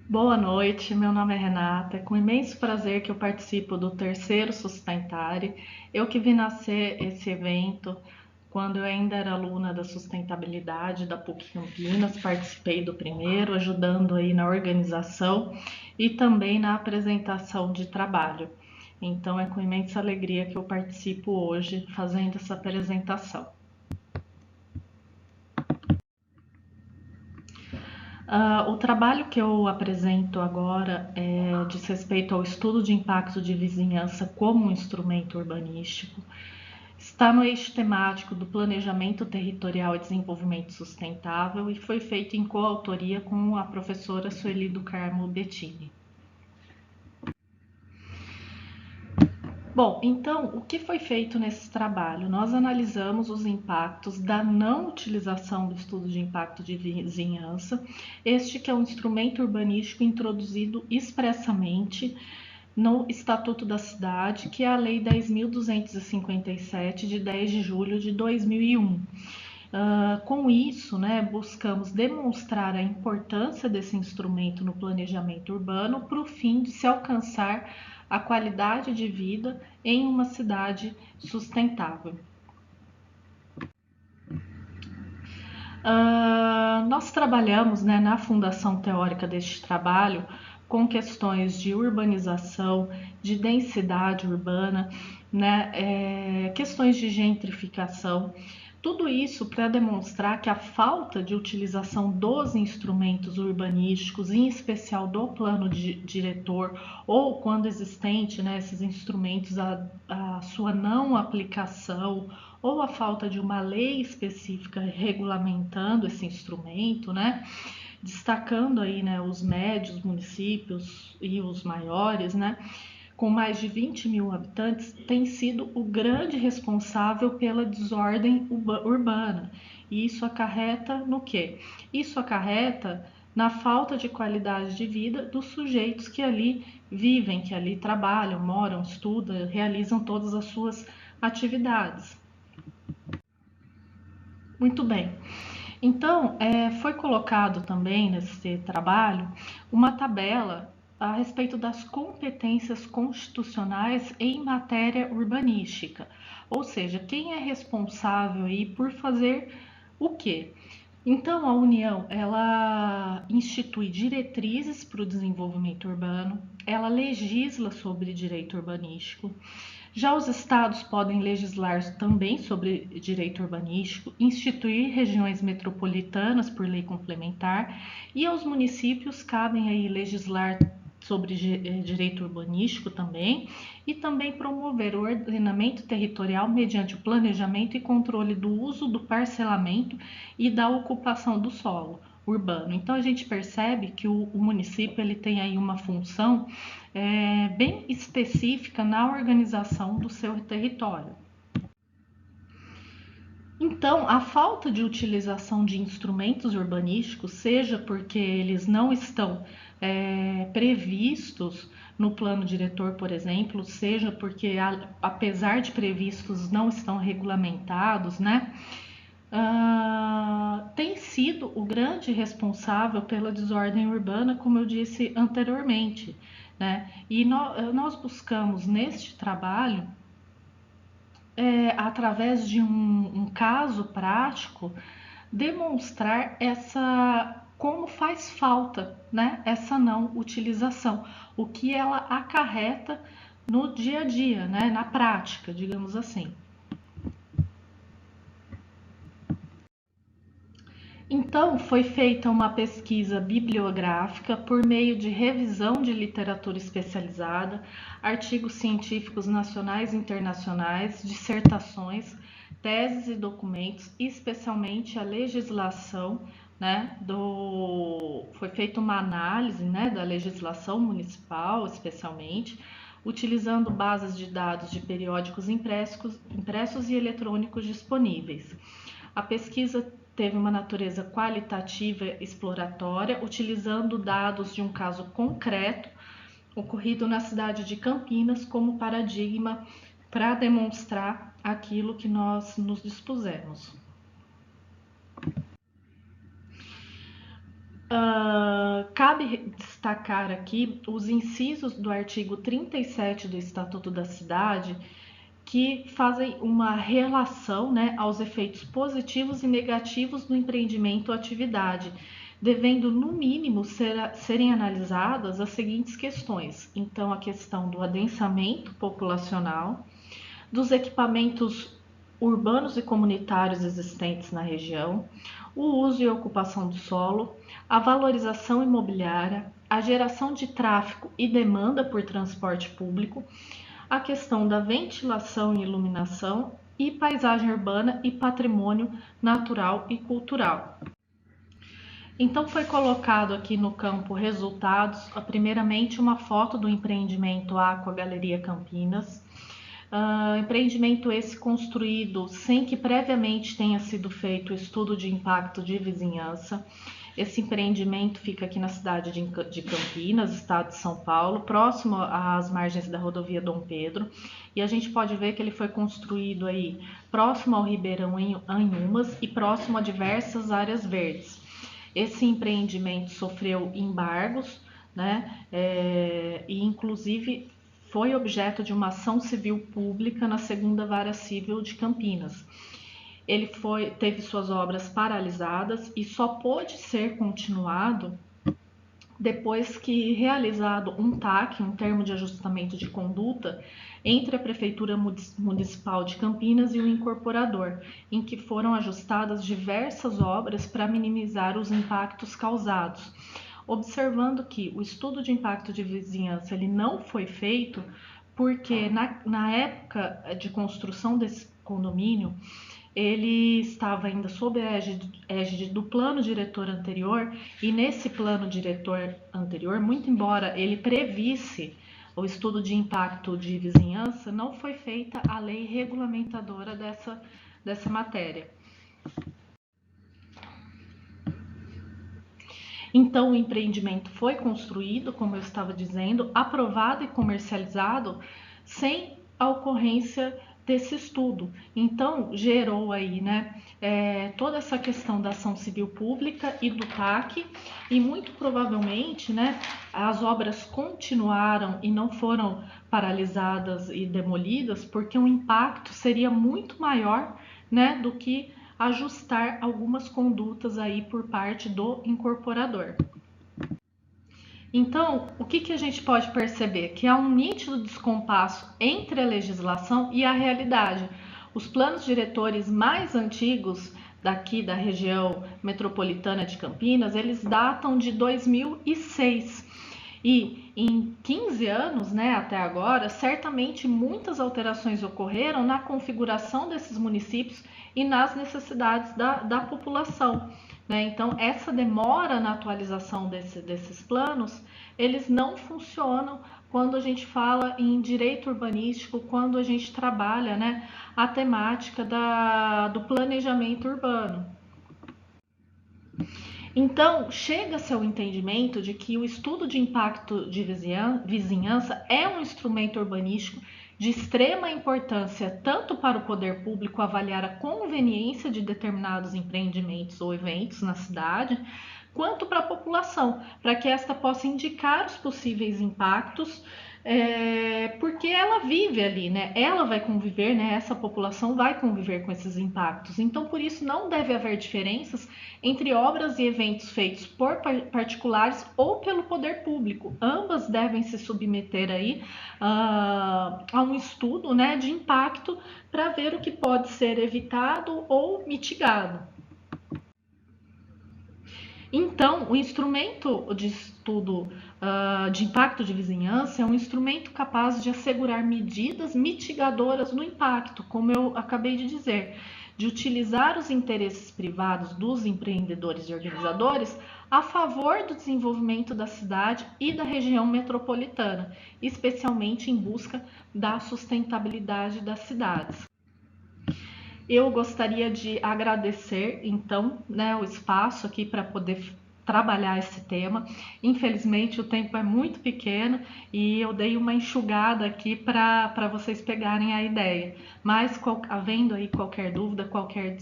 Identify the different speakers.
Speaker 1: Boa noite, meu nome é Renata. É com imenso prazer que eu participo do terceiro Sustentare. Eu que vi nascer esse evento quando eu ainda era aluna da sustentabilidade da PUC Campinas, participei do primeiro, ajudando aí na organização e também na apresentação de trabalho. Então é com imensa alegria que eu participo hoje fazendo essa apresentação. O trabalho que eu apresento agora diz respeito ao estudo de impacto de vizinhança como um instrumento urbanístico. Está no eixo temático do Planejamento Territorial e Desenvolvimento Sustentável e foi feito em coautoria com a professora Sueli do Carmo Bettini. Bom, então, o que foi feito nesse trabalho? Nós analisamos os impactos da não utilização do estudo de impacto de vizinhança, este que é um instrumento urbanístico introduzido expressamente no Estatuto da Cidade, que é a Lei 10.257, de 10 de julho de 2001. Com isso, buscamos demonstrar a importância desse instrumento no planejamento urbano para o fim de se alcançar a qualidade de vida em uma cidade sustentável. Nós trabalhamos na fundação teórica deste trabalho com questões de urbanização, de densidade urbana, questões de gentrificação. Tudo isso para demonstrar que a falta de utilização dos instrumentos urbanísticos, em especial do plano diretor, ou quando existente, esses instrumentos, a sua não aplicação, ou a falta de uma lei específica regulamentando esse instrumento, destacando aí, os médios municípios e os maiores, com mais de 20 mil habitantes, tem sido o grande responsável pela desordem urbana. E isso acarreta no quê? Isso acarreta na falta de qualidade de vida dos sujeitos que ali vivem, que ali trabalham, moram, estudam, realizam todas as suas atividades. Muito bem. Então, foi colocado também nesse trabalho uma tabela a respeito das competências constitucionais em matéria urbanística, ou seja, quem é responsável aí por fazer o quê? Então, a União, ela institui diretrizes para o desenvolvimento urbano, ela legisla sobre direito urbanístico. Já os estados podem legislar também sobre direito urbanístico, instituir regiões metropolitanas por lei complementar, e aos municípios cabem aí legislar sobre direito urbanístico também, e também promover o ordenamento territorial mediante o planejamento e controle do uso do parcelamento e da ocupação do solo urbano. Então a gente percebe que o município ele tem aí uma função bem específica na organização do seu território. Então, a falta de utilização de instrumentos urbanísticos, seja porque eles não estão previstos no plano diretor, por exemplo, seja porque, apesar de previstos, não estão regulamentados, tem sido o grande responsável pela desordem urbana, como eu disse anteriormente. E nós buscamos neste trabalho, através de um caso prático, demonstrar como faz falta, essa não utilização, o que ela acarreta no dia a dia, na prática, digamos assim. Então, foi feita uma pesquisa bibliográfica por meio de revisão de literatura especializada, artigos científicos nacionais e internacionais, dissertações, teses e documentos, especialmente a legislação, foi feita uma análise, da legislação municipal, especialmente, utilizando bases de dados de periódicos impressos e eletrônicos disponíveis. A pesquisa teve uma natureza qualitativa exploratória, utilizando dados de um caso concreto ocorrido na cidade de Campinas como paradigma para demonstrar aquilo que nós nos dispusemos. Cabe destacar aqui os incisos do artigo 37 do Estatuto da Cidade, que fazem uma relação, né, aos efeitos positivos e negativos do empreendimento ou atividade, devendo, no mínimo, serem analisadas as seguintes questões. Então, a questão do adensamento populacional, dos equipamentos urbanos e comunitários existentes na região, o uso e ocupação do solo, a valorização imobiliária, a geração de tráfego e demanda por transporte público, a questão da ventilação e iluminação e paisagem urbana e patrimônio natural e cultural. Então foi colocado aqui no campo resultados, primeiramente uma foto do empreendimento Aqua Galeria Campinas, empreendimento esse construído sem que previamente tenha sido feito o estudo de impacto de vizinhança. Esse empreendimento fica aqui na cidade de Campinas, estado de São Paulo, próximo às margens da rodovia Dom Pedro, e a gente pode ver que ele foi construído aí próximo ao Ribeirão Anhumas e próximo a diversas áreas verdes. Esse empreendimento sofreu embargos, né, e inclusive foi objeto de uma ação civil pública na Segunda Vara Civil de Campinas. Ele teve suas obras paralisadas e só pôde ser continuado depois que realizado um TAC, um termo de ajustamento de conduta, entre a Prefeitura Municipal de Campinas e o incorporador, em que foram ajustadas diversas obras para minimizar os impactos causados. Observando que o estudo de impacto de vizinhança ele não foi feito porque na época de construção desse condomínio, ele estava ainda sob a égide do plano diretor anterior, e nesse plano diretor anterior, muito embora ele previsse o estudo de impacto de vizinhança, não foi feita a lei regulamentadora dessa matéria. Então, o empreendimento foi construído, como eu estava dizendo, aprovado e comercializado sem a ocorrência desse estudo. Então, gerou aí, né, toda essa questão da ação civil pública e do TAC, e muito provavelmente, né, as obras continuaram e não foram paralisadas e demolidas, porque o impacto seria muito maior, né, do que ajustar algumas condutas aí por parte do incorporador. Então, o que a gente pode perceber? Que há um nítido descompasso entre a legislação e a realidade. Os planos diretores mais antigos daqui da região metropolitana de Campinas, eles datam de 2006. E em 15 anos, né, até agora, certamente muitas alterações ocorreram na configuração desses municípios e nas necessidades da população, né? Então, essa demora na atualização desses planos, eles não funcionam quando a gente fala em direito urbanístico, quando a gente trabalha, né, a temática do planejamento urbano. Então, chega-se ao entendimento de que o estudo de impacto de vizinhança é um instrumento urbanístico de extrema importância tanto para o poder público avaliar a conveniência de determinados empreendimentos ou eventos na cidade, quanto para a população, para que esta possa indicar os possíveis impactos, porque ela vive ali, né? Ela vai conviver, né? Essa população vai conviver com esses impactos. Então, por isso, não deve haver diferenças entre obras e eventos feitos por particulares ou pelo poder público. Ambas devem se submeter aí a um estudo, né, de impacto para ver o que pode ser evitado ou mitigado. Então, o instrumento de estudo de impacto de vizinhança é um instrumento capaz de assegurar medidas mitigadoras no impacto, como eu acabei de dizer, de utilizar os interesses privados dos empreendedores e organizadores a favor do desenvolvimento da cidade e da região metropolitana, especialmente em busca da sustentabilidade das cidades. Eu gostaria de agradecer, então, né, o espaço aqui para poder trabalhar esse tema. Infelizmente, o tempo é muito pequeno e eu dei uma enxugada aqui para vocês pegarem a ideia. Mas, havendo aí qualquer dúvida, qualquer